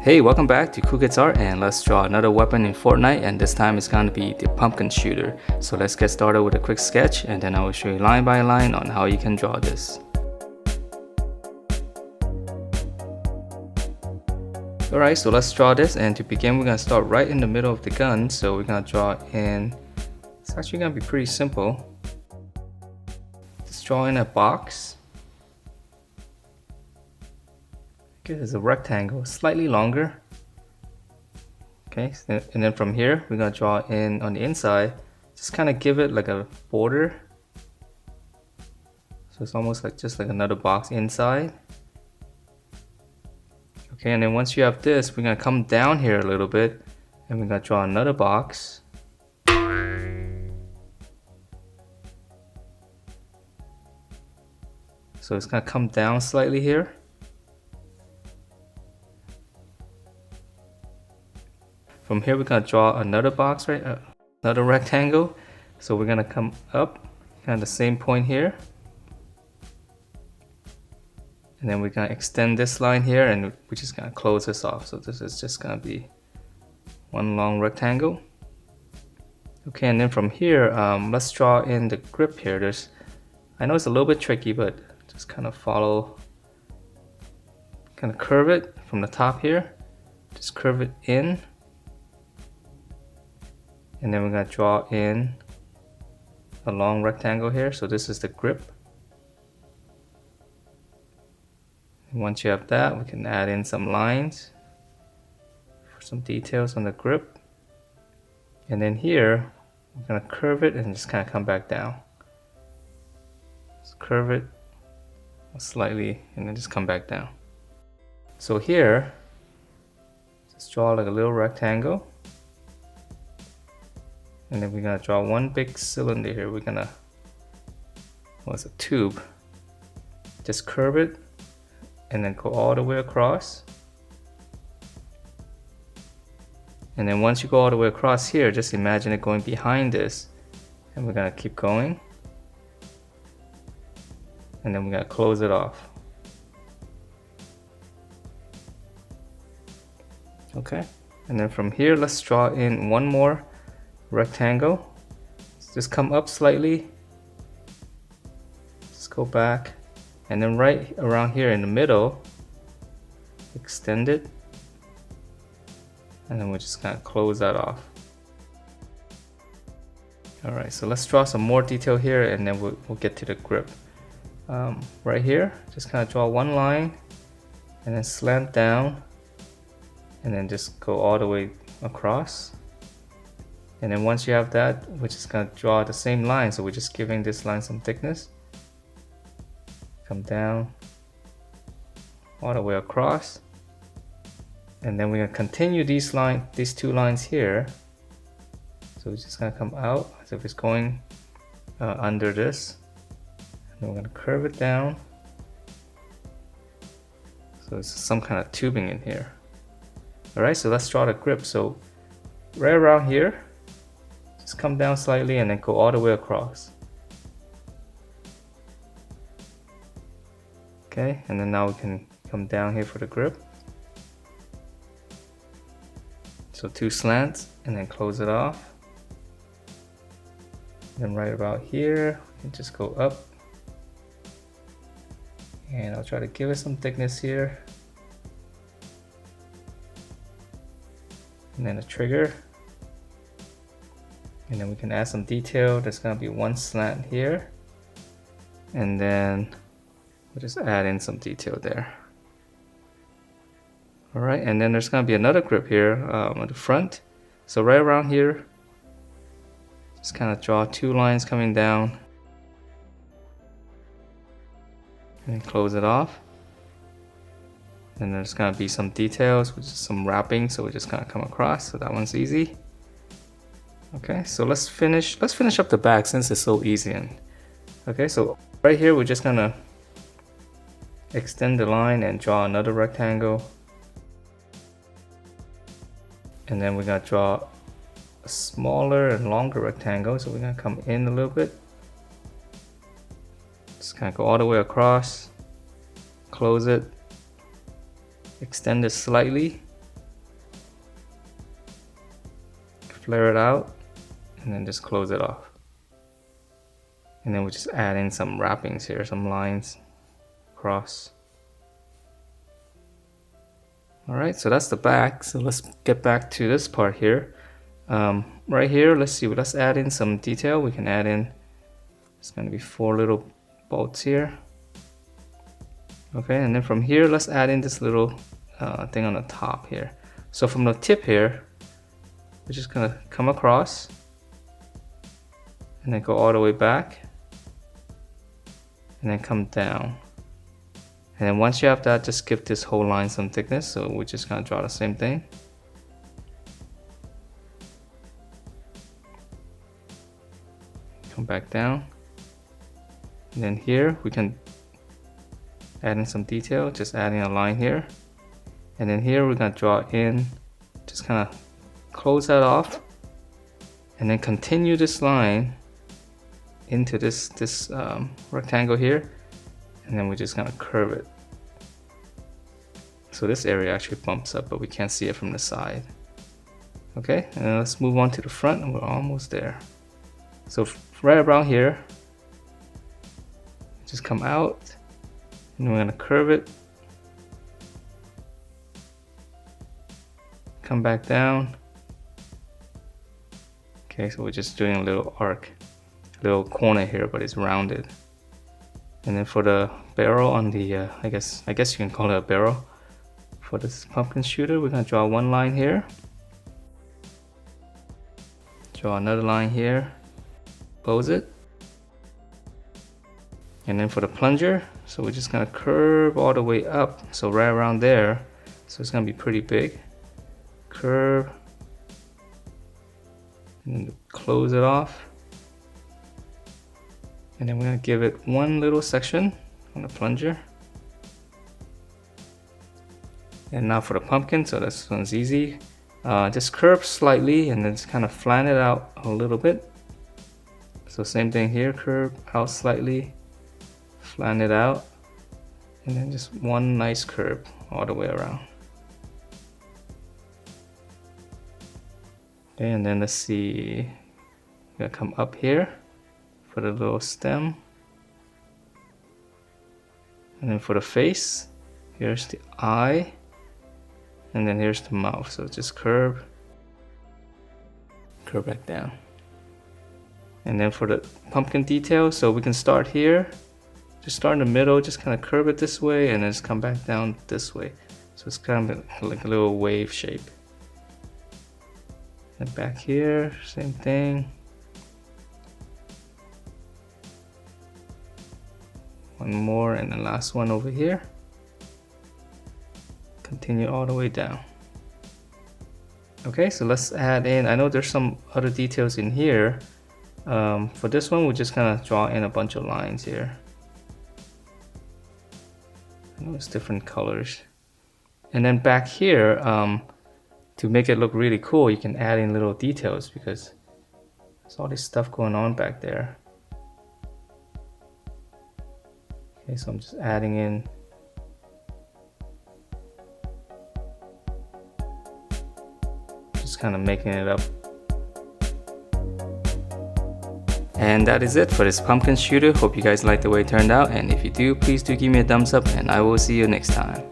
Hey, welcome back to Cool Kids Art, and let's draw another weapon in Fortnite, and this time it's going to be the pumpkin shooter. So let's get started with a quick sketch, and then I will show you line by line on how you can draw this. Alright, so let's draw this, and to begin we're going to start right in the middle of the gun. So we're going to draw in, it's actually going to be pretty simple. Just draw in a box. It's a rectangle, slightly longer. Okay, and then from here we're gonna draw in on the inside. Just kind of give it like a border, so it's almost like just like another box inside. Okay, and then once you have this, we're gonna come down here a little bit, and we're gonna draw another box. So it's gonna come down slightly here. From here we're gonna draw another box, right? Another rectangle. So we're gonna come up, kind of the same point here. And then we're gonna extend this line here, and we're just gonna close this off. So this is just gonna be one long rectangle. Okay, and then from here, let's draw in the grip here. I know it's a little bit tricky, but just kind of follow, kind of curve it from the top here. Just curve it in. And then we're gonna draw in a long rectangle here. So this is the grip. And once you have that, we can add in some lines for some details on the grip. And then here, we're gonna curve it and just kind of come back down. Just curve it slightly and then just come back down. So here, just draw like a little rectangle. And then we're gonna draw one big cylinder here. We're gonna, well, it's a tube. Just curve it and then go all the way across. And then once you go all the way across here, just imagine it going behind this. And we're gonna keep going. And then we're gonna close it off. Okay, and then from here, let's draw in one more rectangle. Just come up slightly, just go back, and then right around here in the middle, extend it, and then we're just gonna close that off. Alright, so let's draw some more detail here, and then we'll get to the grip. Right here, just kind of draw one line and then slant down, and then just go all the way across. And then once you have that, we're just gonna draw the same line. So we're just giving this line some thickness. Come down all the way across. And then we're gonna continue these two lines here. So we're just gonna come out as if it's going under this. And we're gonna curve it down. So it's some kind of tubing in here. All right, so let's draw the grip. So right around here, just come down slightly and then go all the way across. Okay, and then now we can come down here for the grip. So two slants and then close it off. Then right about here, we can just go up. And I'll try to give it some thickness here. And then a trigger. And then we can add some detail. There's gonna be one slant here. And then we'll just add in some detail there. All right, and then there's gonna be another grip here on the front. So right around here, just kind of draw two lines coming down. And then close it off. And there's gonna be some details, which is some wrapping. So we're just gonna come across, so that one's easy. Okay, so let's finish up the back since it's so easy. And okay, so right here we're just gonna extend the line and draw another rectangle, and then we're gonna draw a smaller and longer rectangle. So we're gonna come in a little bit, just kind of go all the way across, close it, extend it slightly, flare it out, and then just close it off. And then we just add in some wrappings here, some lines across. Alright, so that's the back. So let's get back to this part here. Right here, let's add in some detail. We can add in, it's going to be 4 little bolts here. Okay, and then from here, let's add in this little thing on the top here. So from the tip here, we're just going to come across and then go all the way back and then come down. And then once you have that, just give this whole line some thickness. So we're just going to draw the same thing. Come back down. And then here we can add in some detail, just adding a line here. And then here we're going to draw in, just kind of close that off. And then continue this line into this rectangle here. And then we're just going to curve it. So this area actually bumps up, but we can't see it from the side. Okay, and then let's move on to the front, and we're almost there. So right around here, just come out, and we're going to curve it. Come back down. Okay, so we're just doing a little arc, a little corner here, but it's rounded. And then for the barrel on the, I guess you can call it a barrel. For this pumpkin shooter, we're gonna draw one line here. Draw another line here. Close it. And then for the plunger, so we're just gonna curve all the way up. So right around there, so it's gonna be pretty big. Curve. And then close it off. And then we're going to give it one little section on the plunger. And now for the pumpkin, so this one's easy. Just curve slightly and then just kind of flatten it out a little bit. So same thing here, curve out slightly, flatten it out, and then just one nice curve all the way around. Okay, and then let's see, we're going to come up here for the little stem, and then for the face, here's the eye, and then here's the mouth. So just curve back down. And then for the pumpkin detail, so we can start here, just start in the middle, just kind of curve it this way, and then just come back down this way. So it's kind of like a little wave shape. And back here, same thing. One more, and the last one over here. Continue all the way down. Okay, so let's add in, I know there's some other details in here. For this one, we're just gonna draw in a bunch of lines here. I know it's different colors. And then back here, to make it look really cool, you can add in little details because there's all this stuff going on back there. Okay, so I'm just adding in just kind of making it up. And that is it for this pumpkin shooter. Hope you guys liked the way it turned out, and if you do, please do give me a thumbs up, and I will see you next time.